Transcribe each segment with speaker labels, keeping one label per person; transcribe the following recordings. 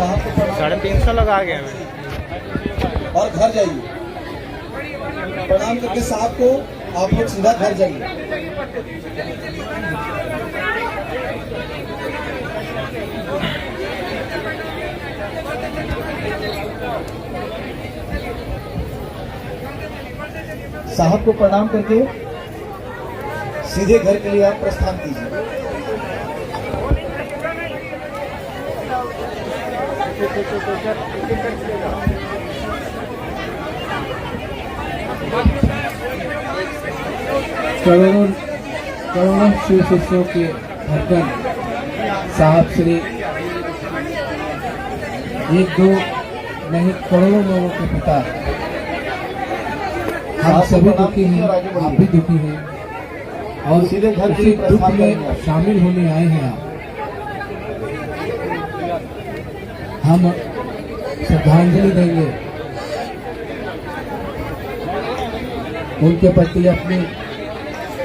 Speaker 1: साहब को
Speaker 2: 350 लगा गए हमें।
Speaker 1: और घर जाइए। प्रणाम करके साहब को आप लोग सीधा घर जाइए। साहब को प्रणाम करके सीधे घर के लिए आप प्रस्थान कीजिए।
Speaker 3: करोड़ों करोड़ों शिव शिष्यों के धड़कन साहब श्री एक दो नहीं करोड़ों लोगों के पिता। हम सभी दुखी हैं, आप भी दुखी हैं और
Speaker 1: सीधे घर के
Speaker 3: उसी दुख में शामिल होने आए हैं आप। हम श्रद्धांजलि देंगे उनके प्रति अपनी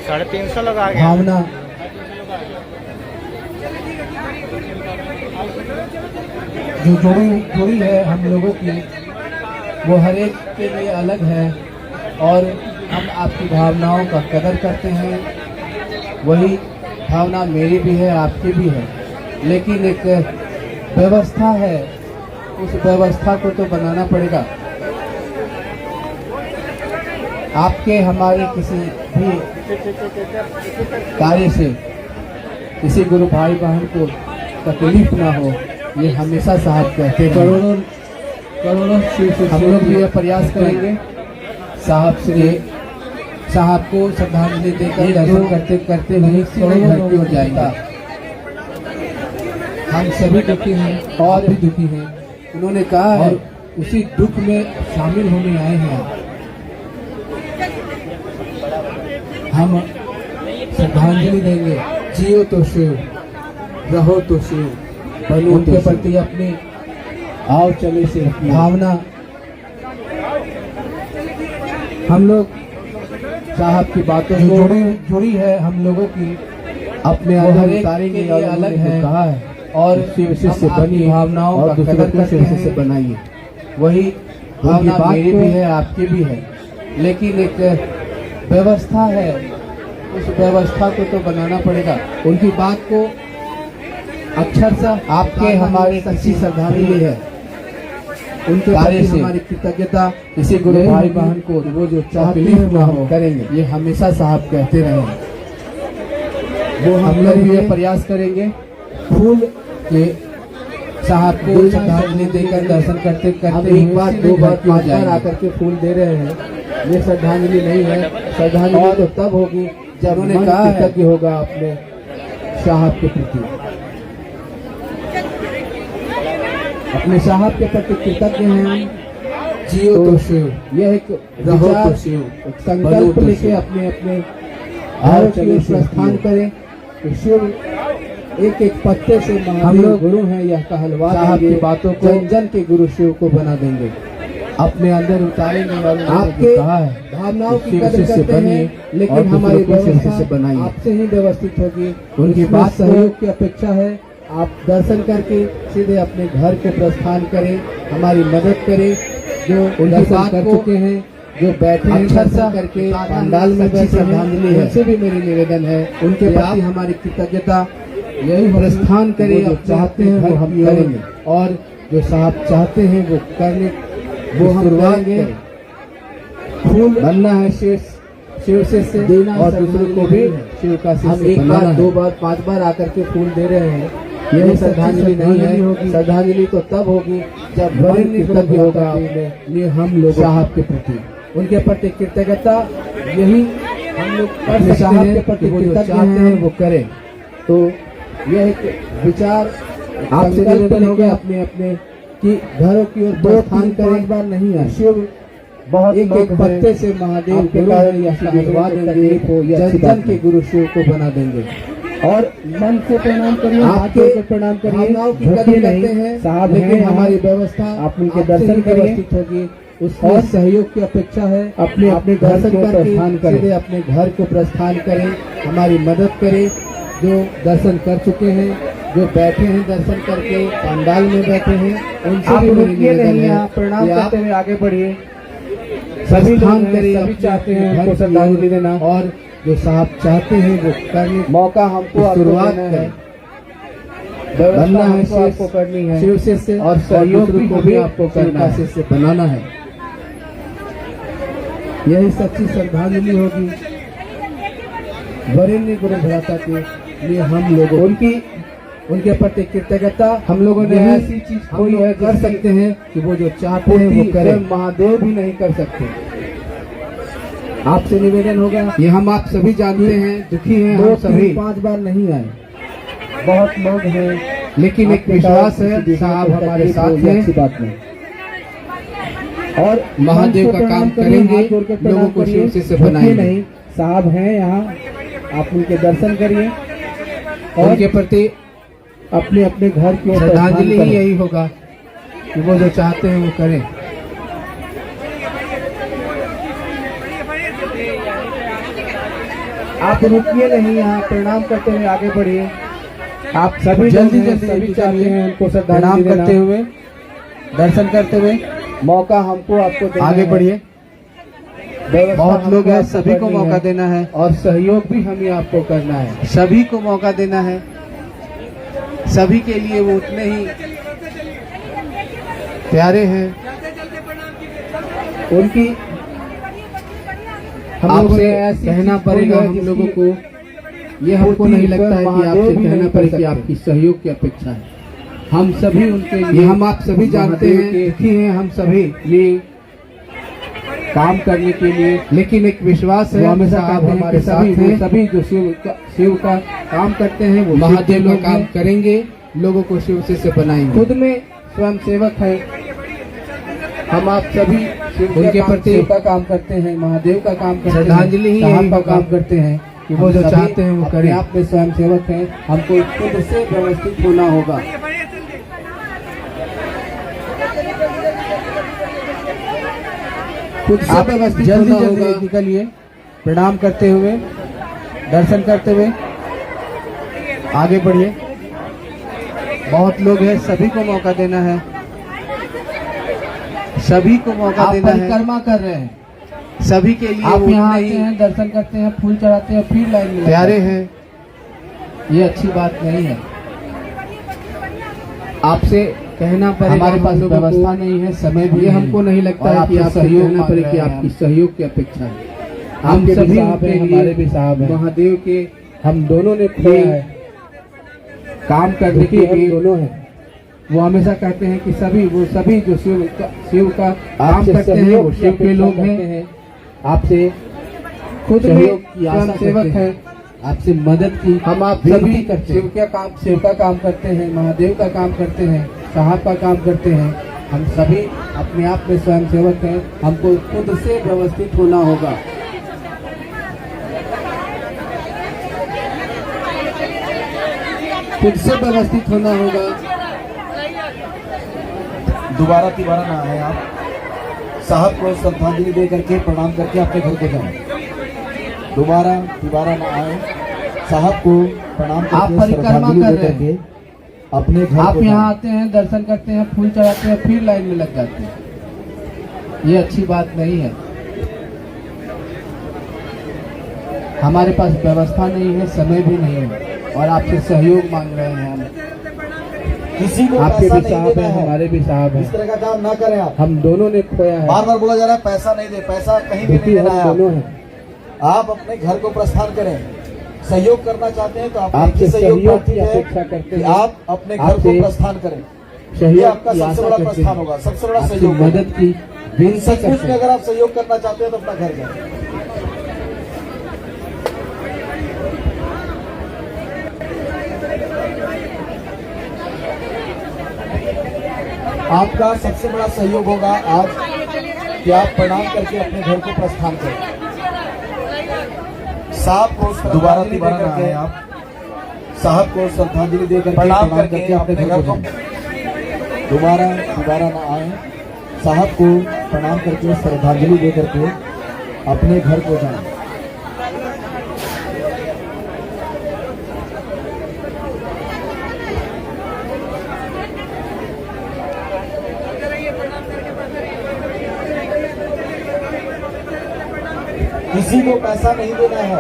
Speaker 2: 350 लगा गए।
Speaker 3: भावना जो जुड़ी है हम लोगों की, वो हर एक के लिए अलग है और हम आपकी भावनाओं का कदर करते हैं। वही भावना मेरी भी है, आपकी भी है, लेकिन एक व्यवस्था है, उस व्यवस्था को तो बनाना पड़ेगा। आपके हमारे किसी भी कार्य से किसी गुरु भाई बहन को तकलीफ ना हो, ये हमेशा साहब कहते हैं। करोड़ों हम लोग भी यह प्रयास करेंगे साहब को श्रद्धांजलि देकर दर्शन करते करते हुए करोड़ों घर की ओर जाएगा। हम सभी दुखी हैं और भी दुखी हैं। उन्होंने कहा है उसी दुख में शामिल होने आए हैं। हम श्रद्धांजलि देंगे। जियो तो शिव, रहो तो शिव, बनो उनके प्रति अपनी आओ चले से भावना हम लोग साहब की बातों से जुड़ी है हम लोगों की, अपने अंदर उतारेंगे और अलग है कहा है और शिव से बनी भावनाओं और दूसरों को शिव से बनाइए। वही भावना मेरी भी है, आपकी भी है, लेकिन एक व्यवस्था है, उस व्यवस्था को तो बनाना पड़ेगा। उनकी बात को अक्षरशः आपके हमारे किसी श्रद्धांजलि है, उनके कार्य से हमारी कृतज्ञता किसी गुरु भाई बहन को वो जो चाहते हैं वो हम करेंगे। ये हमेशा साहब कहते रहे, वो हम लोग भी ये प्रयास करेंगे। फूल के साहब को श्रद्धांजलि देकर दर्शन करते करते एक बार दो बार पांच बार आकर के फूल दे रहे हैं। ये श्रद्धांजलि नहीं है। श्रद्धांजलि तो तब होगी जब उन्होंने कहा कृतज्ञ होगा अपने साहब के प्रति, अपने साहब के प्रति कृतज्ञ हैं। जियो तो शिव, यह एक रहो तो शिव संकल्प लेके अपने अपने आओ चले प्रस्थान करें। तो शिव एक एक पत्ते से हम लोग गुरु हैं यह कहलवा साहब की बातों को जन जन के गुरु शिव को बना देंगे, अपने अंदर उतारेंगे और आपके भावनाओं की कदर करते हैं, लेकिन हमारी व्यवस्था से बनाइए, आपसे ही व्यवस्थित होगी। उनकी बात सहयोग की अपेक्षा है। आप दर्शन करके सीधे अपने घर के प्रस्थान करें, हमारी मदद करें। जो उनकी बात कर चुके हैं, जो बैठे हैं दर्शन करके पंडाल में बैठे श्रद्धांजलि है, उनसे भी मेरी निवेदन है उनके प्रति हमारी कृतज्ञता। यही प्रस्थान करें, आप चाहते हैं वो हम करेंगे और जो साहब चाहते हैं वो करने वो हम करेंगे। फूल बनना है शिव से देना और दूसरों को भी शिव का हम एक बार दो बार पांच बार आकर के फूल दे रहे हैं। यह श्रद्धांजलि नहीं है। श्रद्धांजलि तो तब होगी जब कृतज्ञ होगा ये हम लोग साहब के प्रति, उनके प्रति कृतज्ञता। यही हम लोग अपने साहब के प्रति कृतज्ञ हैं वो करें। तो यह एक विचार आपसे निवेदन होगा अपने अपने कि घरों की ओर प्रस्थान करें, बार नहीं है। शिव बहुत एक एक पत्ते से महादेव के कारण यह आशीर्वाद देंगे, जन जन के गुरु शिव को बना देंगे। और मन से प्रणाम करिए, आपके प्रणाम करिए, भावनाओं की कदर करते हैं साहब, लेकिन हमारी व्यवस्था आप उनके दर्शन व्यवस्थित होगी। उसमें सहयोग की अपेक्षा है। अपने अपने दर्शन प्रस्थान करें, अपने घर को प्रस्थान करें, हमारी मदद करें। जो दर्शन कर चुके हैं जो बैठे हैं दर्शन करके पंडाल में बैठे हैं उनसे
Speaker 4: आप
Speaker 3: भी मेरी
Speaker 4: रुकिए
Speaker 3: निवेदन
Speaker 4: नहीं,
Speaker 3: है
Speaker 4: आप प्रणाम
Speaker 3: कि आप
Speaker 4: करते हुए आगे बढ़िए।
Speaker 3: सभी लोग
Speaker 4: प्रस्थान करिए,
Speaker 3: सभी
Speaker 4: सभी चाहते हैं
Speaker 3: घर
Speaker 4: हमको
Speaker 3: की
Speaker 4: श्रद्धांजलि
Speaker 3: ओर
Speaker 4: देना।
Speaker 3: और जो साहब चाहते हैं वो करने
Speaker 4: मौका हमको
Speaker 3: की
Speaker 4: आपको
Speaker 3: शुरुआत
Speaker 4: देना
Speaker 3: है
Speaker 4: है, व्यवस्था
Speaker 3: बनना है
Speaker 4: हमको आपको करनी है
Speaker 3: शिव से
Speaker 4: और सहयोग भी
Speaker 3: को
Speaker 4: हमें
Speaker 3: आपको
Speaker 4: करना
Speaker 3: करना
Speaker 4: है।
Speaker 3: से बनाना है। यही सच्ची श्रद्धांजलि होगी वरेण्य गुरु भ्राता के लिए हम लोगों उनके प्रति कृतज्ञता
Speaker 4: हम लोगों ने
Speaker 3: यही
Speaker 4: ऐसी चीज
Speaker 3: हम
Speaker 4: खोई
Speaker 3: लोग
Speaker 4: है
Speaker 3: कर
Speaker 4: जिसकी
Speaker 3: सकते हैं कि वो जो चाहते हैं
Speaker 4: पूर्ति
Speaker 3: वो करें।
Speaker 4: स्वयं महादेव भी नहीं कर सकते।
Speaker 3: आपसे निवेदन होगा ये हम आप सभी जानते हैं दुखी हैं हम
Speaker 4: 2,
Speaker 3: सभी
Speaker 4: 3, 5 बार नहीं आए, बहुत लोग हैं,
Speaker 3: लेकिन एक
Speaker 4: आपके
Speaker 3: विश्वास
Speaker 4: कारण
Speaker 3: है
Speaker 4: किसी
Speaker 3: साहब
Speaker 4: दूसरे को
Speaker 3: हमारे
Speaker 4: तकलीफ
Speaker 3: साथ
Speaker 4: हो, ये
Speaker 3: हैं
Speaker 4: अच्छी बात नहीं। और
Speaker 3: महादेव
Speaker 4: मन
Speaker 3: का
Speaker 4: से
Speaker 3: काम
Speaker 4: प्रणाम करिए,
Speaker 3: करेंगे,
Speaker 4: हाथ जोड़ के प्रणाम
Speaker 3: लोगों को
Speaker 4: करिए,
Speaker 3: शिव से
Speaker 4: रुकिए
Speaker 3: बनाएंगे।
Speaker 4: नहीं, साहब हैं यहाँ, आप उनके दर्शन करिए और
Speaker 3: उनके प्रति
Speaker 4: अपने अपने घर की ओर
Speaker 3: श्रद्धांजलि
Speaker 4: प्रस्थान
Speaker 3: ही
Speaker 4: करें।
Speaker 3: यही होगा कि वो जो चाहते हैं वो करें।
Speaker 4: आप रुकिए नहीं, यहाँ प्रणाम करते हुए आगे बढ़िए। आप सभी
Speaker 3: जल्दी
Speaker 4: लोग हैं,
Speaker 3: जल्दी
Speaker 4: सभी चाहते हैं उनको
Speaker 3: प्रणाम
Speaker 4: श्रद्धांजलि
Speaker 3: करते
Speaker 4: देना।
Speaker 3: हुए दर्शन करते हुए
Speaker 4: मौका हमको आपको देना
Speaker 3: आगे
Speaker 4: है।
Speaker 3: बढ़िए।
Speaker 4: व्यवस्था
Speaker 3: बहुत लोग
Speaker 4: हमको
Speaker 3: हैं
Speaker 4: आपको
Speaker 3: सभी को
Speaker 4: करनी
Speaker 3: मौका
Speaker 4: है
Speaker 3: देना है
Speaker 4: और सहयोग भी हमें आपको करना है।
Speaker 3: सभी को मौका देना है सभी के लिए वो उतने ही प्यारे हैं।
Speaker 4: उनकी हम लोगों
Speaker 3: आपसे
Speaker 4: ने ऐसी
Speaker 3: कहना
Speaker 4: चीज
Speaker 3: पड़ेगा
Speaker 4: खोई है
Speaker 3: हम लोगों
Speaker 4: जिसकी
Speaker 3: को ये हमको
Speaker 4: पूर्ति
Speaker 3: नहीं लगता है कि
Speaker 4: महादेव
Speaker 3: आपसे
Speaker 4: भी
Speaker 3: कहना
Speaker 4: नहीं
Speaker 3: पड़े
Speaker 4: कर
Speaker 3: कि
Speaker 4: सकते।
Speaker 3: आपकी सहयोग की अपेक्षा है। हम सभी उनके लिए हम आप सभी जानते
Speaker 4: महादेव
Speaker 3: हैं
Speaker 4: के
Speaker 3: दुखी हैं हम सभी
Speaker 4: ये काम करने के लिए
Speaker 3: लेकिन एक विश्वास है
Speaker 4: वो हमेशा
Speaker 3: साहब
Speaker 4: कहते हैं
Speaker 3: हमारे
Speaker 4: कि
Speaker 3: साथ हैं।
Speaker 4: सभी जो शिव का काम करते हैं वो
Speaker 3: महादेव
Speaker 4: शिव
Speaker 3: का
Speaker 4: के
Speaker 3: काम
Speaker 4: लोग हैं।
Speaker 3: करेंगे लोगों को शिव से बनाएंगे।
Speaker 4: खुद में स्वयं सेवक है, हम आप सभी शिव
Speaker 3: उनके
Speaker 4: काम-
Speaker 3: प्रति
Speaker 4: शिव का काम करते हैं, महादेव का काम करते हैं,
Speaker 3: श्रद्धांजलि ही
Speaker 4: साहब
Speaker 3: यही
Speaker 4: का
Speaker 3: होगा
Speaker 4: काम करते हैं
Speaker 3: कि वो जो
Speaker 4: हम सभी
Speaker 3: चाहते हैं वो
Speaker 4: अपने
Speaker 3: करें।
Speaker 4: आप में स्वयं सेवक हैं, हमको खुद से व्यवस्थित होना होगा। खुद से
Speaker 3: आप
Speaker 4: व्यवस्थित
Speaker 3: जल्दी
Speaker 4: होना
Speaker 3: जल्दी
Speaker 4: होगा। निकलिए प्रणाम करते हुए दर्शन करते हुए आगे बढ़िए।
Speaker 3: बहुत लोग हैं सभी को मौका देना है सभी को मौका
Speaker 4: आप
Speaker 3: देना है
Speaker 4: परिक्रमा कर रहे हैं,
Speaker 3: सभी के लिए
Speaker 4: आप
Speaker 3: वो
Speaker 4: यहाँ
Speaker 3: उतने
Speaker 4: आते
Speaker 3: ही
Speaker 4: हैं, दर्शन करते हैं, फूल चढ़ाते हैं, फिर लाइन में लग
Speaker 3: प्यारे
Speaker 4: जाते
Speaker 3: हैं।
Speaker 4: ये अच्छी बात नहीं है।
Speaker 3: आपसे कहना पड़ेगा
Speaker 4: हमारे पास
Speaker 3: हम लोगों को,
Speaker 4: व्यवस्था नहीं है, समय भी
Speaker 3: ये
Speaker 4: नहीं
Speaker 3: हमको
Speaker 4: है।
Speaker 3: नहीं लगता
Speaker 4: और
Speaker 3: है कि
Speaker 4: आपसे
Speaker 3: आपसे
Speaker 4: सहयोग
Speaker 3: कहना
Speaker 4: मांग
Speaker 3: पड़े
Speaker 4: रहे
Speaker 3: कि
Speaker 4: हैं
Speaker 3: आपकी
Speaker 4: हम।
Speaker 3: सहयोग की अपेक्षा है। हम
Speaker 4: आपके भी
Speaker 3: सभी
Speaker 4: साहब
Speaker 3: उनके
Speaker 4: हैं,
Speaker 3: लिए
Speaker 4: हमारे भी साहब हैं।
Speaker 3: महादेव के
Speaker 4: हम दोनों ने खोया
Speaker 3: ये
Speaker 4: है, काम करने के
Speaker 3: दुखी हम
Speaker 4: लिए
Speaker 3: दोनों हैं।
Speaker 4: वो हमेशा कहते हैं कि वो सभी जो शिव का काम
Speaker 3: आपसे
Speaker 4: करते हैं
Speaker 3: सहयोग
Speaker 4: वो
Speaker 3: की
Speaker 4: शिव के
Speaker 3: अपेक्षा
Speaker 4: लोग
Speaker 3: करते
Speaker 4: हैं। आपसे खुद में
Speaker 3: सहयोग की आशा
Speaker 4: स्वयं सेवक
Speaker 3: करते
Speaker 4: है,
Speaker 3: हैं।
Speaker 4: आपसे मदद की
Speaker 3: हम आप
Speaker 4: विनती
Speaker 3: सभी
Speaker 4: करते हैं। शिव का काम करते हैं, महादेव का काम करते हैं, साहब का काम करते हैं। हम सभी अपने आप में स्वयं सेवक हैं, हमको खुद से व्यवस्थित होना होगा। खुद से व्यवस्थित होना होगा।
Speaker 1: दोबारा तिबारा ना आए आप, साहब को श्रद्धांजलि दे करके प्रणाम करके अपने घर को जाएं। दोबारा तिबारा ना आए, साहब को प्रणाम
Speaker 4: आप
Speaker 1: करके
Speaker 4: परिक्रमा
Speaker 1: श्रद्धांजलि
Speaker 4: कर
Speaker 1: दे
Speaker 4: रहे हैं।
Speaker 1: करके अपने घर
Speaker 4: आप
Speaker 1: को
Speaker 4: यहाँ
Speaker 1: जाएं।
Speaker 4: आते हैं, दर्शन करते हैं, फूल चढ़ाते हैं, फिर लाइन में लग जाते हैं। ये अच्छी बात नहीं है। हमारे पास व्यवस्था नहीं है, समय भी नहीं है और आपसे सहयोग मांग रहे हैं हम।
Speaker 1: किसी को
Speaker 4: आपके
Speaker 1: पैसा
Speaker 4: भी
Speaker 1: नहीं
Speaker 4: साहब
Speaker 1: देना
Speaker 4: हैं,
Speaker 1: है,
Speaker 4: हमारे भी साहब
Speaker 1: इस
Speaker 4: हैं।
Speaker 1: तरह का काम ना करें आप।
Speaker 4: हम दोनों ने खोया है,
Speaker 1: बार बार बोला जा रहा है पैसा नहीं दे, पैसा कहीं भी
Speaker 4: दुखी
Speaker 1: नहीं देना
Speaker 4: हम
Speaker 1: है
Speaker 4: दोनों
Speaker 1: आप।
Speaker 4: हैं।
Speaker 1: आप अपने घर को प्रस्थान करें, सहयोग करना चाहते हैं तो आप
Speaker 4: आपसे सहयोग की
Speaker 1: प्रार्थी है
Speaker 4: अपेक्षा करते
Speaker 1: कि
Speaker 4: हैं।
Speaker 1: आप अपने घर को
Speaker 4: आपसे
Speaker 1: प्रस्थान करें। ये
Speaker 4: सहयोग
Speaker 1: आपका
Speaker 4: की
Speaker 1: सबसे
Speaker 4: आशा
Speaker 1: बड़ा
Speaker 4: करते
Speaker 1: प्रस्थान
Speaker 4: हैं।
Speaker 1: होगा, सबसे बड़ा
Speaker 4: आपसे
Speaker 1: सहयोग होगा।
Speaker 4: मदद की विनती
Speaker 1: सचमुच
Speaker 4: करते
Speaker 1: में
Speaker 4: हैं।
Speaker 1: अगर आप सहयोग करना चाहते हैं तो अपना घर जाए। आपका सबसे बड़ा सहयोग होगा आज कि आप प्रणाम करके अपने घर को प्रस्थान करें। साहब को
Speaker 4: दोबारा
Speaker 1: श्रद्धांजलि
Speaker 4: तिबारा
Speaker 1: दे
Speaker 4: ना
Speaker 1: करके
Speaker 4: आए
Speaker 1: आप साहब को श्रद्धांजलि दे करके
Speaker 4: प्रणाम
Speaker 1: प्रणाम करके अपने घर को दोबारा तिबारा ना आए, साहब को प्रणाम करके श्रद्धांजलि दे करके अपने घर को जाएं। किसी को पैसा नहीं देना है,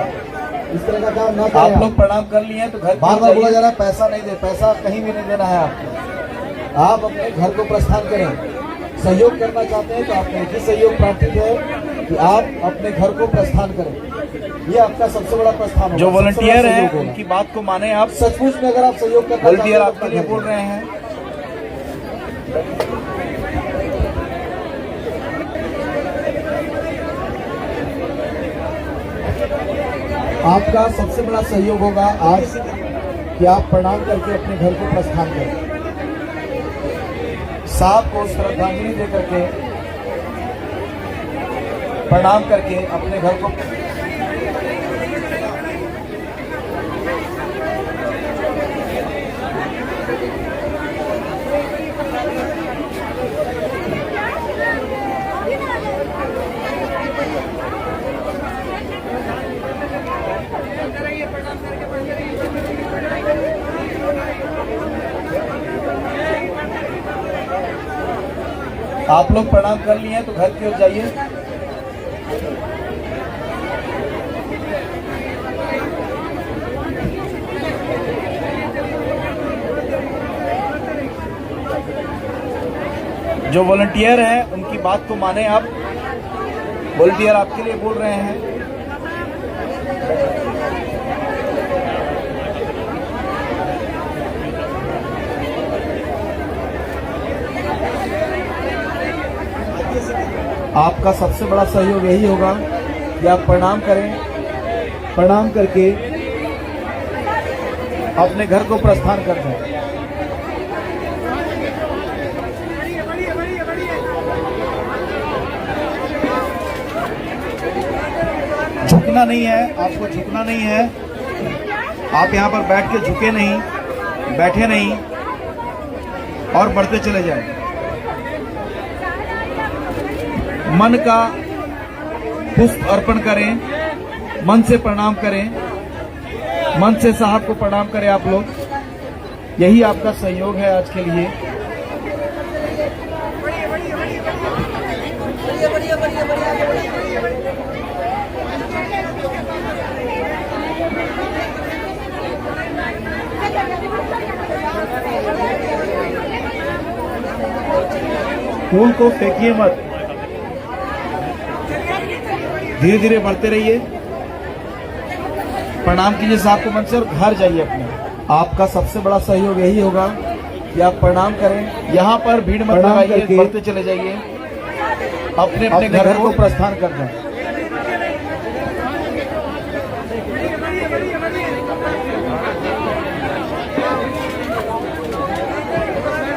Speaker 1: इस तरह का काम ना करें।
Speaker 4: आप लोग प्रणाम कर लिए हैं तो घर
Speaker 1: बार बार बोला जा रहा है पैसा नहीं दे, पैसा कहीं भी नहीं देना है आपको। आप अपने घर को प्रस्थान करें। सहयोग करना चाहते हैं तो आपको एक ही सहयोग प्राप्त है कि आप अपने घर को प्रस्थान करें। ये आपका सबसे बड़ा प्रस्थान होगा।
Speaker 4: जो
Speaker 1: सबसे बड़ा
Speaker 4: वॉलंटियर
Speaker 1: सहयोग
Speaker 4: हैं
Speaker 1: होगा।
Speaker 4: उनकी बात को माने आप।
Speaker 1: सचमुच में अगर आप सहयोग करना
Speaker 4: वॉलंटियर
Speaker 1: चाहते हैं तो
Speaker 4: आपके लिए
Speaker 1: अपना
Speaker 4: बोल
Speaker 1: घर
Speaker 4: रहे हैं।
Speaker 1: आपका सबसे बड़ा सहयोग होगा आज कि आप प्रणाम करके अपने घर को प्रस्थान करें। साहब को श्रद्धांजलि दे करके प्रणाम करके अपने घर को आप लोग प्रणाम कर लिए हैं तो घर की ओर जाइए।
Speaker 4: जो वॉलंटियर हैं उनकी बात को माने आप। वॉलंटियर आपके लिए बोल रहे हैं।
Speaker 1: आपका सबसे बड़ा सहयोग यही होगा कि आप प्रणाम करें, प्रणाम करके अपने घर को प्रस्थान कर दें।
Speaker 4: झुकना नहीं है, आपको झुकना नहीं है। आप यहाँ पर बैठ के झुके नहीं, बैठे नहीं और बढ़ते चले जाएं। मन का पुष्प अर्पण करें, मन से प्रणाम करें, मन से साहब को प्रणाम करें आप लोग। यही आपका सहयोग है आज के लिए। फूल को फेंकिए मत, धीरे धीरे बढ़ते रहिए। प्रणाम कीजिए साहब को मन से और घर जाइए अपने।
Speaker 1: आपका सबसे बड़ा सहयोग यही होगा कि आप प्रणाम करें,
Speaker 4: यहाँ पर भीड़ मत
Speaker 1: प्रणाम
Speaker 4: लगाइए,
Speaker 1: करके
Speaker 4: बढ़ते चले जाइए। अपने
Speaker 1: अपने
Speaker 4: अपने
Speaker 1: घर को प्रस्थान कर दें।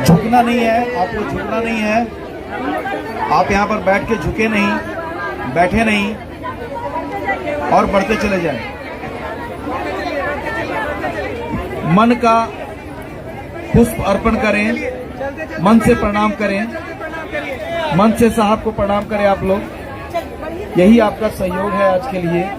Speaker 4: झुकना नहीं है, आपको झुकना नहीं है। आप यहाँ पर बैठ के झुके नहीं, बैठे नहीं और बढ़ते चले जाएं। मन का पुष्प अर्पण करें, मन से प्रणाम करें, मन से साहब को प्रणाम करें आप लोग। यही आपका सहयोग है आज के लिए।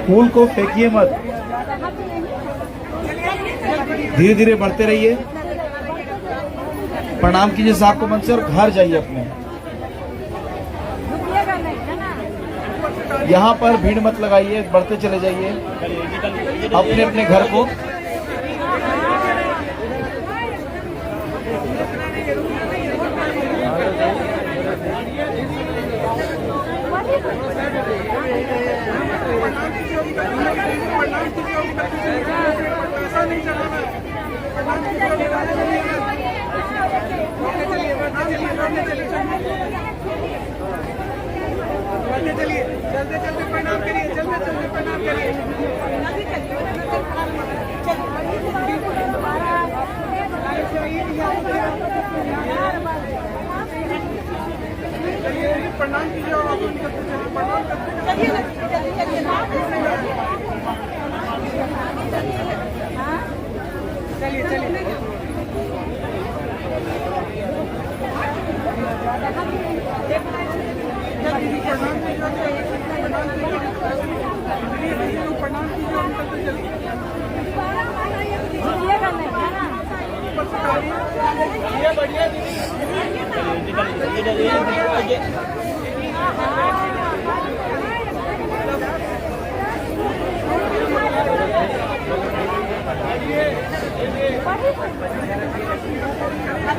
Speaker 4: फूल को फेंकिए मत, धीरे धीरे बढ़ते रहिए। प्रणाम कीजिए साहब को मन से और घर जाइए अपने। यहाँ पर भीड़ मत लगाइए, बढ़ते चले जाइए अपने अपने घर को।
Speaker 5: चलते चलते प्रणाम करिए, चलते चलते प्रणाम करिए। प्रणाम कीजिए और आप प्रणाम चलिए चलिए प्रणाम प्रणाम कीजिए अंकल से जल्दी ऊपर से उठाइए। ये बढ़िया प्रणाम कीजिए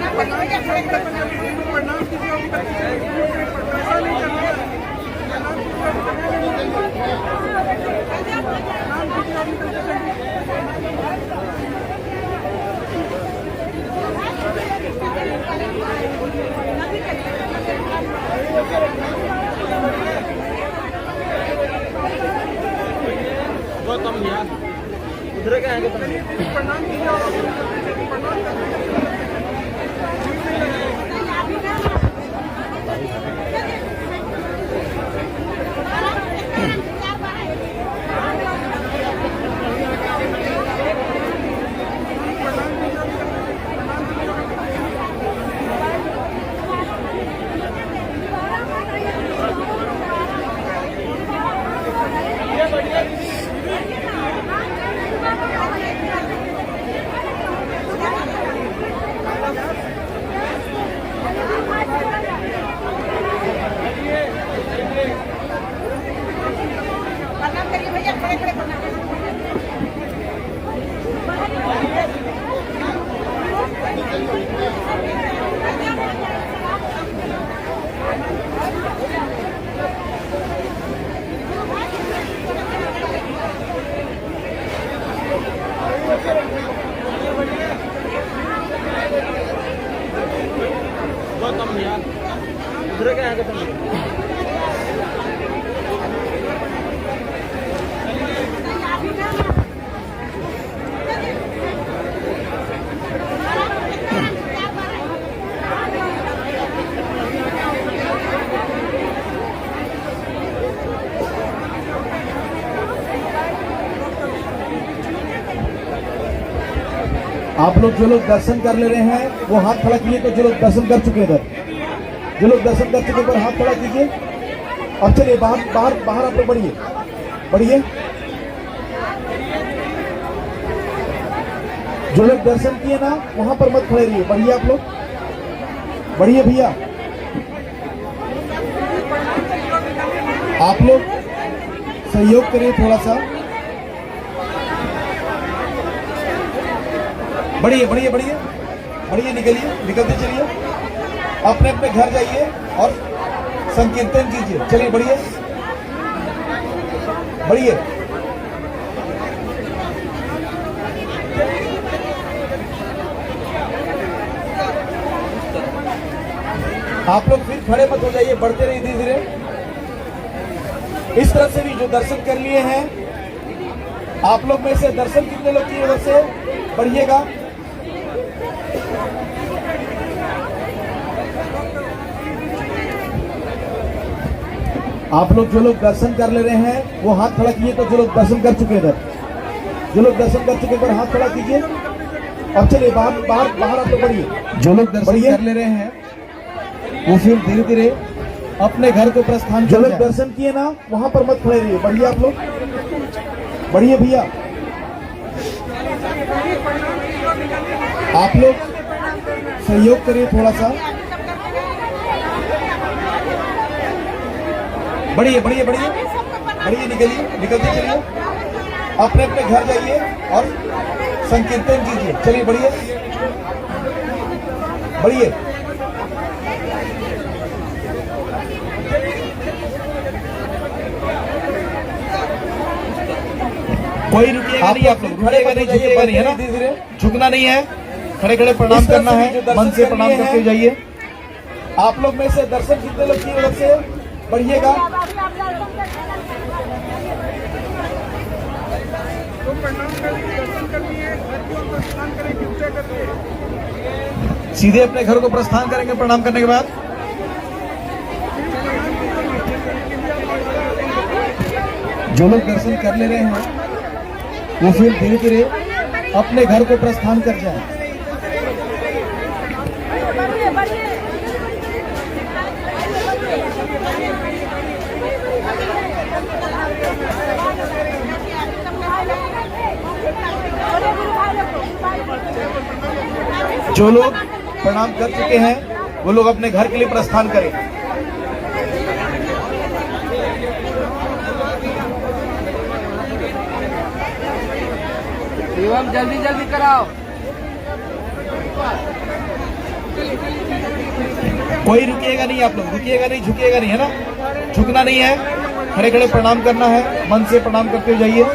Speaker 5: अंकल से पैसा नहीं करना है। प्रणाम कीजिए अंकल से
Speaker 2: बहुत कम यार उधर क्या है
Speaker 5: प्रणाम कीजिए।
Speaker 2: बहुत कम यार उधर क्या है
Speaker 1: आप लोग जो लोग दर्शन कर ले रहे हैं वो हाथ खड़ा कीजिए। तो जो लोग दर्शन कर चुके हैं जो लोग दर्शन कर चुके हैं हाथ खड़ा कीजिए। अब चलिए बाहर बाहर बाहर आप लोग बढ़िए बढ़िए। जो लोग दर्शन किए ना वहां पर मत खड़े रहिए, बढ़िए आप लोग बढ़िए भैया। आप लोग सहयोग करिए थोड़ा सा, बढ़िए बढ़िए बढ़िए बढ़िए। निकलिए निकलते चलिए, अपने अपने घर जाइए और संकीर्तन कीजिए। चलिए बढ़िए बढ़िए। आप लोग फिर खड़े मत हो जाइए, बढ़ते रहिए धीरे धीरे। इस तरह से भी जो दर्शन कर लिए हैं आप लोग में से दर्शन कितने लोग किए उधर से बढ़िएगा। आप लोग जो लोग दर्शन कर ले रहे हैं वो हाथ खड़ा कीजिए। तो जो लोग दर्शन कर चुके हैं जो लोग दर्शन कर चुके हैं हाथ खड़ा कीजिए। अब चलिए बाहर बाहर बाहर आप लोग बढ़िए। जो लोग दर्शन कर ले रहे हैं वो फिर धीरे धीरे अपने घर को प्रस्थान। जो लोग दर्शन किए ना वहां पर मत खड़े रहिए, बढ़िए आप लोग बढ़िए भैया। आप लोग सहयोग करिए थोड़ा सा, बढ़िए बढ़िए बढ़िए बढ़िए। निकलिए निकलते चलिए, अपने अपने घर जाइए और संकीर्तन कीजिए। चलिए बढ़िए बढ़िए।
Speaker 4: कोई रुकिएगा नहीं, आप लोग खड़े नहीं, झुकेगा नहीं है ना, धीरे धीरे झुकना नहीं है, खड़े खड़े प्रणाम करना है, मन से प्रणाम करके जाइए।
Speaker 1: आप लोग में से दर्शन कितने लोग किए उधर से बढ़िएगा।
Speaker 5: तो प्रणाम करिए, दर्शन करिए, घर को प्रस्थान करें कृपया करके।
Speaker 4: सीधे अपने घर को प्रस्थान करेंगे प्रणाम करने के बाद।
Speaker 1: जो लोग दर्शन कर ले रहे हैं वो फिर धीरे धीरे अपने घर को प्रस्थान कर जाए।
Speaker 4: जो लोग प्रणाम कर चुके हैं वो लोग अपने घर के लिए प्रस्थान करें।
Speaker 2: एवं जल्दी जल्दी कराओ।
Speaker 4: कोई रुकिएगा नहीं, आप लोग रुकिएगा नहीं, झुकिएगा नहीं, है ना, झुकना नहीं है, खड़े खड़े प्रणाम करना है, मन से प्रणाम करते हुए जाइए।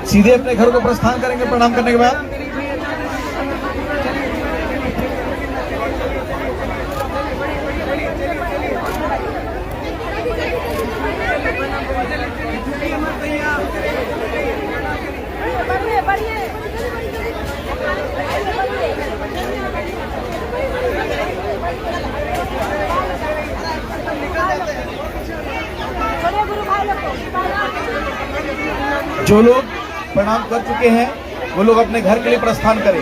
Speaker 4: सीधे अपने घर को प्रस्थान करेंगे प्रणाम करने के बाद। जो लोग प्रणाम कर चुके हैं वो लोग अपने घर के लिए प्रस्थान करें।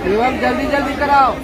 Speaker 2: एवं जल्दी जल्दी कराओ।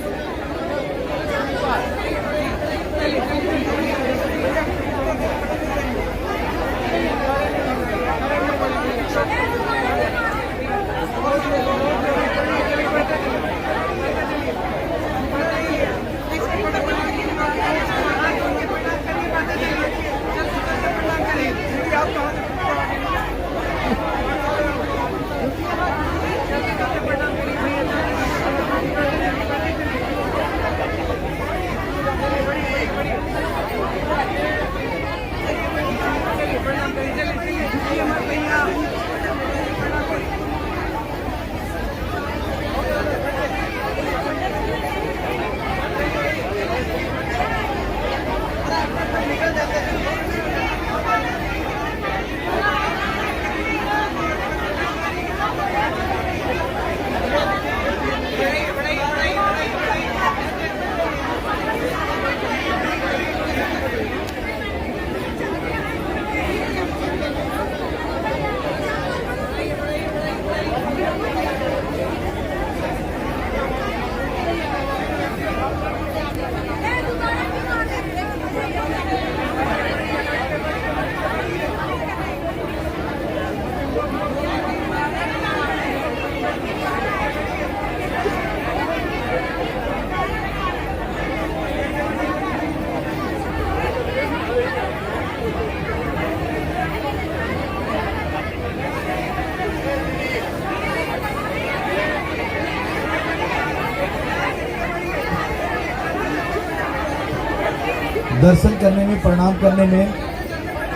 Speaker 1: दर्शन करने में, प्रणाम करने में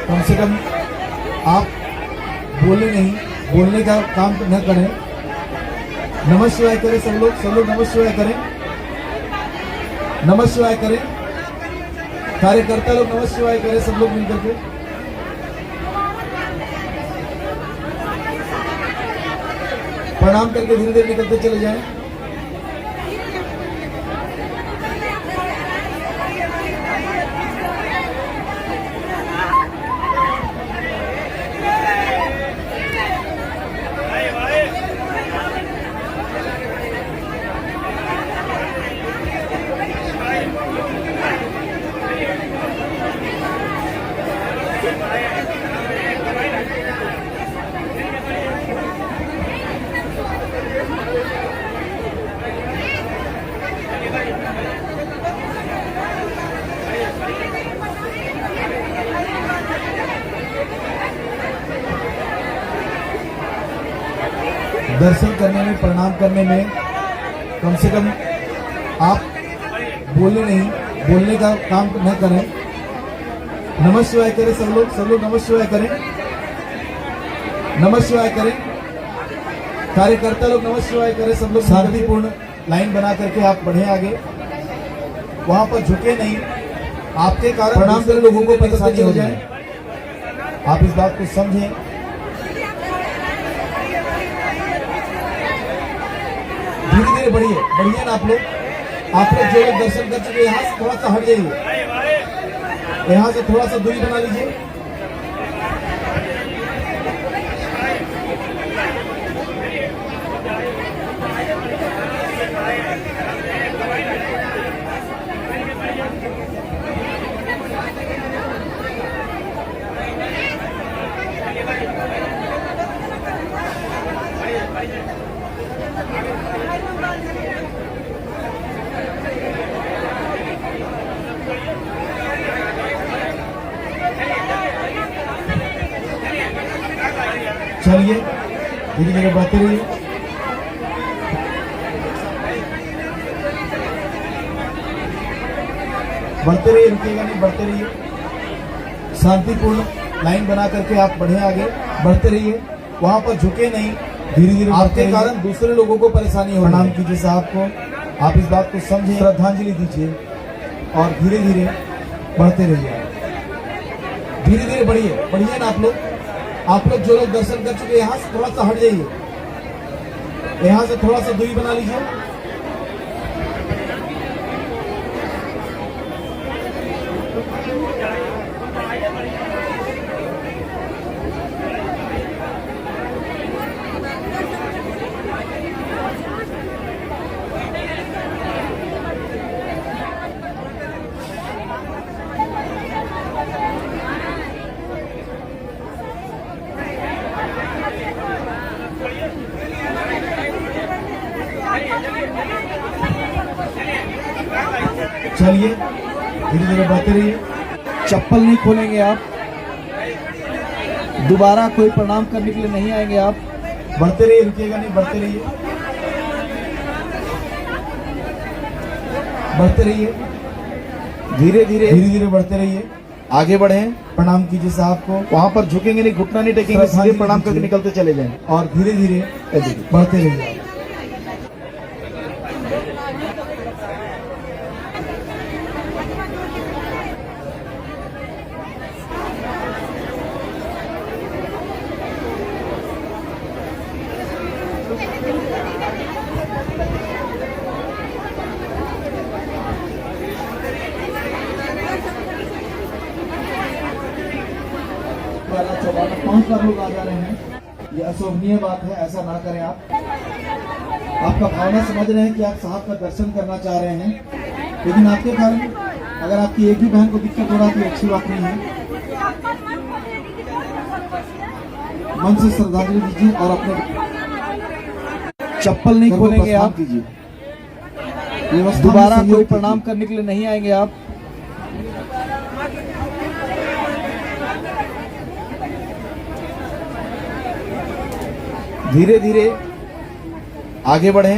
Speaker 1: कम से कम आप बोले नहीं, बोलने का काम न करें। नमः शिवाय करें सब लोग नमः शिवाय करें, नमः शिवाय करें। कार्यकर्ता लोग नमः शिवाय करें, सब लोग मिलकर के। प्रणाम करके धीरे धीरे निकलते चले जाएं। दर्शन करने में, प्रणाम करने में कम से कम आप बोले नहीं, बोलने का काम न करें। नमः शिवाय करें सब लोग नमः शिवाय करें, नमः शिवाय करें। कार्यकर्ता लोग नमः शिवाय करें, सब लोग शांतिपूर्ण लाइन बना करके आप बढ़े आगे। वहां पर झुके नहीं, आपके कारण प्रणाम करने लोगों को परेशानी हो जाए, आप इस बात को समझें। धीरे धीरे बढ़िए ना आप लोग जो लोग दर्शन कर चुके यहाँ से थोड़ा सा हट जाइए, यहाँ से थोड़ा सा दूरी बना लीजिए। चलिए धीरे धीरे बढ़ते रहिए। बढ़ते रहिए, रुकिएगा नहीं, बढ़ते रहिए। शांतिपूर्ण लाइन बना करके आप बढ़े आगे, बढ़ते रहिए। वहां पर झुके नहीं, धीरे धीरे आपके कारण दूसरे लोगों को परेशानी हो। प्रणाम कीजिए साहब को, आप इस बात को समझें, श्रद्धांजलि दीजिए और धीरे धीरे बढ़ते रहिए। धीरे धीरे बढ़िए, बढ़िए ना आप लोग जो लोग दर्शन कर चुके, यहाँ से थोड़ा सा हट जाइए, यहाँ से थोड़ा सा दूरी बना लीजिए। चलिए धीरे धीरे बढ़ते रहिए। चप्पल नहीं खोलेंगे आप, दोबारा कोई प्रणाम करने के लिए नहीं आएंगे आप। बढ़ते रहिए, रुकिएगा नहीं, बढ़ते रहिए, बढ़ते रहिए। धीरे धीरे बढ़ते रहिए, आगे बढ़े। प्रणाम कीजिए साहब को, वहां पर झुकेंगे नहीं, घुटना नहीं टेकेंगे, सीधे प्रणाम करके निकलते चले जाएं और धीरे धीरे बढ़ते रहिए। पांच बार लोग आ जा रहे हैं, ये अशोभनीय बात है, ऐसा ना करें आप। आपका भावना समझ रहे हैं कि आप साहब का दर्शन करना चाह रहे हैं, लेकिन आपके कारण अगर आपकी एक भी बहन को दिक्कत हो रहा है तो अच्छी बात नहीं है। मन से श्रद्धांजलि दीजिए और अपने चप्पल नहीं खोलेंगे आप, दोबारा कोई प्रणाम करने के लिए नहीं आएंगे आप। धीरे धीरे आगे बढ़े,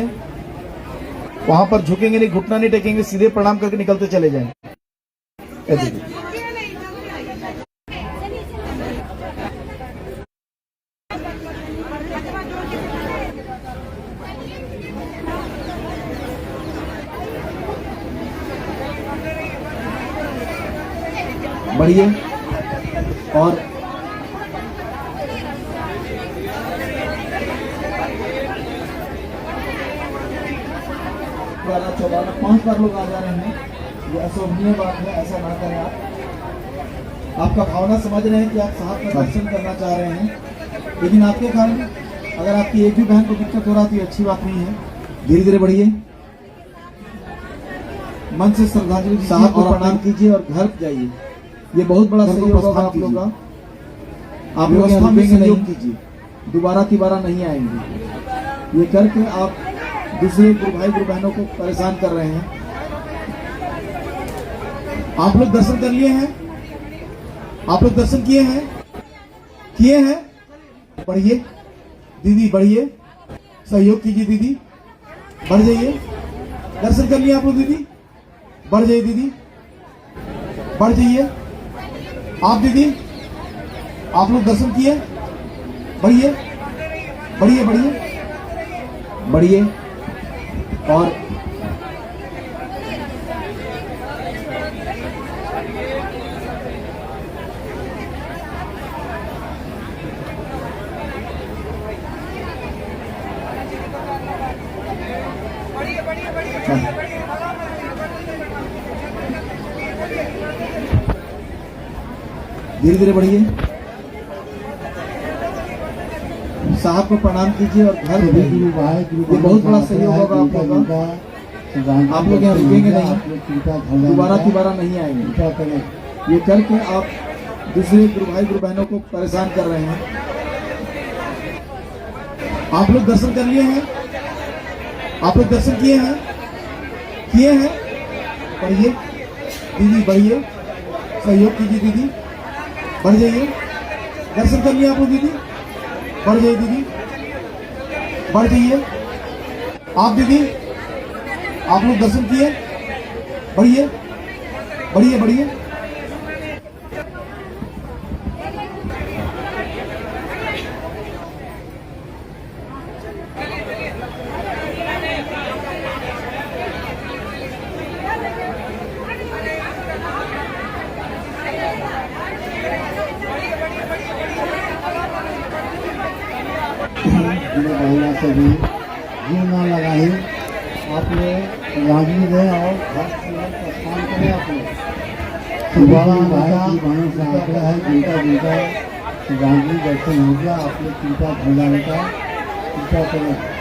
Speaker 1: वहां पर झुकेंगे नहीं, घुटना नहीं टेकेंगे, सीधे प्रणाम करके निकलते चले जाएं। बढ़िए और चौबारा पांच बार लोग आ जा रहे हैं, ये अशोभनीय बात है, ऐसा ना करें आप। आपका भावना समझ रहे हैं कि आप साहब का दर्शन करना चाह रहे हैं, लेकिन आपके कारण अगर आपकी एक भी बहन को दिक्कत हो रहा तो ये अच्छी बात नहीं है। धीरे धीरे बढ़िए, मन से श्रद्धांजलि साहब को प्रणाम कीजिए और घर जाइए। ये बहुत बड़ा सहयोग होगा आप लोगों का। आप व्यवस्था में सहयोग कीजिए, दोबारा तिबारा नहीं आएंगे। ये करके आप दूसरे गुरु भाई गुरु बहनों को परेशान कर रहे हैं। आप लोग दर्शन कर लिए हैं, आप लोग दर्शन किए हैं, बढ़िए दीदी, बढ़िए, सहयोग कीजिए दीदी, बढ़ जाइए। दर्शन कर लिए आप लोग दीदी, बढ़ जाइए दीदी, बढ़ जाइए। आप दीदी, आप लोग दर्शन किए, बढ़िए बढ़िए बढ़िए बढ़िए और धीरे धीरे बढ़िए, साहब को प्रणाम कीजिए और घर जाइए। ये बहुत बड़ा सहयोग होगा आप लोगों का। आप लोग यहाँ रुकेंगे नहीं, दोबारा तिबारा नहीं आएंगे। ये करके आप दूसरे गुरु भाई गुरु बहनों को परेशान कर रहे हैं। आप लोग दर्शन कर लिए हैं, आप लोग दर्शन किए हैं, बढ़िए दीदी, बढ़िए, सहयोग कीजिए दीदी, बढ़ जाइए। दर्शन कर लिए आप लोग दीदी, बढ़ जाइए दीदी, बढ़ जाइए। आप दीदी, आप लोग दर्शन किए, बढ़िए बढ़िए बढ़िए।
Speaker 3: महिला से भी जीव ना लगाए, आप लोग राजी दें और घर प्रस्थान करें। आप लोग दोबारा भाई से आग्रह है, जिनका जिनका राजी दर्शन हो गया, आप लोग चिंता भुलाने का चिंता करें।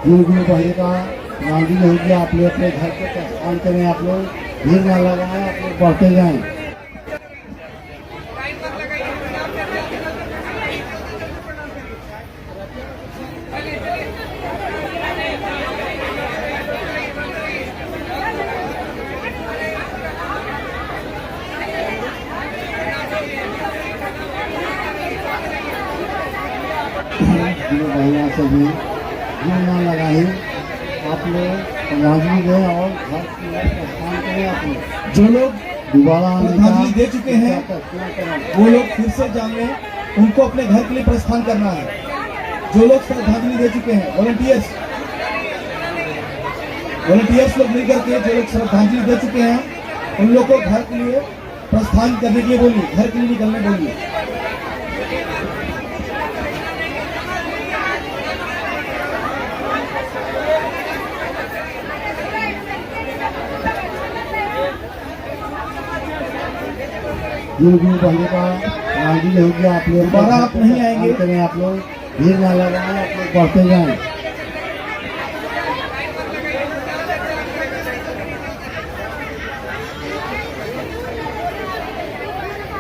Speaker 3: जो पहले का राजी हो गया, आप लोग अपने घर के प्रस्थान करें। आप लोग भीड़ ना लगाएं, आप लोग बढ़ते जाएं। महिला से भी जीव ना लगाए, आप लोग राजी दें और घर की ओर प्रस्थान करें। आप लोग
Speaker 1: जो लोग
Speaker 3: दोबारा
Speaker 1: श्रद्धांजलि दे चुके हैं, वो लोग फिर से जान लें, उनको अपने घर के लिए प्रस्थान करना है। जो लोग श्रद्धांजलि दे चुके हैं, वॉलंटियर्स लोग मिलकर के जो लोग श्रद्धांजलि दे चुके हैं, उन लोग को घर के लिए प्रस्थान करने के लिए बोलिए, घर के लिए निकलने बोलिए।
Speaker 3: जो पहले का राजी हो गया, आप लोग
Speaker 1: दोबारा आप नहीं आएंगे।
Speaker 3: करें। आप लोग भीड़ ना लगाएं, आप लोग बढ़ते जाएं।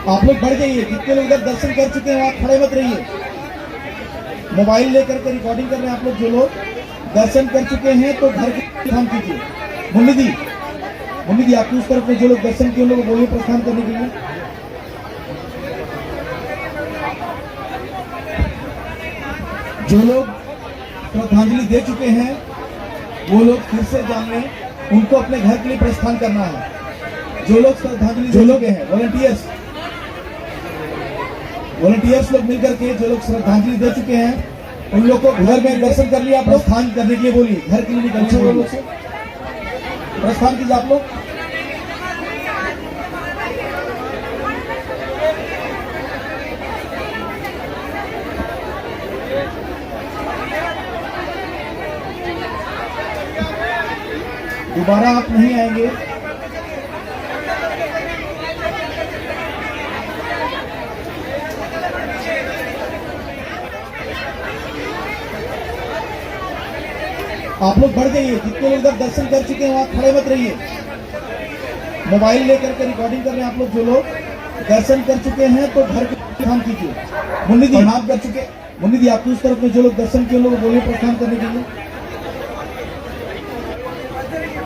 Speaker 1: आप लोग बढ़ जाइए, जितने लोग इधर दर्शन कर चुके हैं वहां खड़े मत रहिए। मोबाइल लेकर के रिकॉर्डिंग कर रहे हैं आप लोग। जो लोग दर्शन कर चुके हैं तो घर के काम कीजिए। मुन्नी दी आपकी उस तरफ में जो लोग दर्शन किए उन लोगों को बोलिए प्रस्थान करने के लिए। जो लोग श्रद्धांजलि दे चुके हैं, वो लोग फिर से जान लें, उनको अपने घर के लिए प्रस्थान करना है। जो लोग श्रद्धांजलि दे चुके हैं, वॉलंटियर्स लोग मिलकर के जो लोग श्रद्धांजलि दे चुके हैं, उन लोग को घर में दर्शन कर लिया, प्रस्थान करने के लिए बोलिए, घर के लिए निकलने वो लोग से प्रस्थान कीजिए आप लोग। दोबारा आप नहीं आएंगे। आप लोग बढ़ जाइए, जितने लोग इधर दर्शन कर चुके हैं वहां खड़े मत रहिए। मोबाइल लेकर के रिकॉर्डिंग कर रहे हैं आप लोग। जो लोग दर्शन कर चुके हैं तो घर के काम कीजिए। मुन्नी दी आप कर चुके, मुन्नी दी आपकी उस तरफ में जो लोग दर्शन किए उन लोगों को बोलिए प्रस्थान करने के लिए।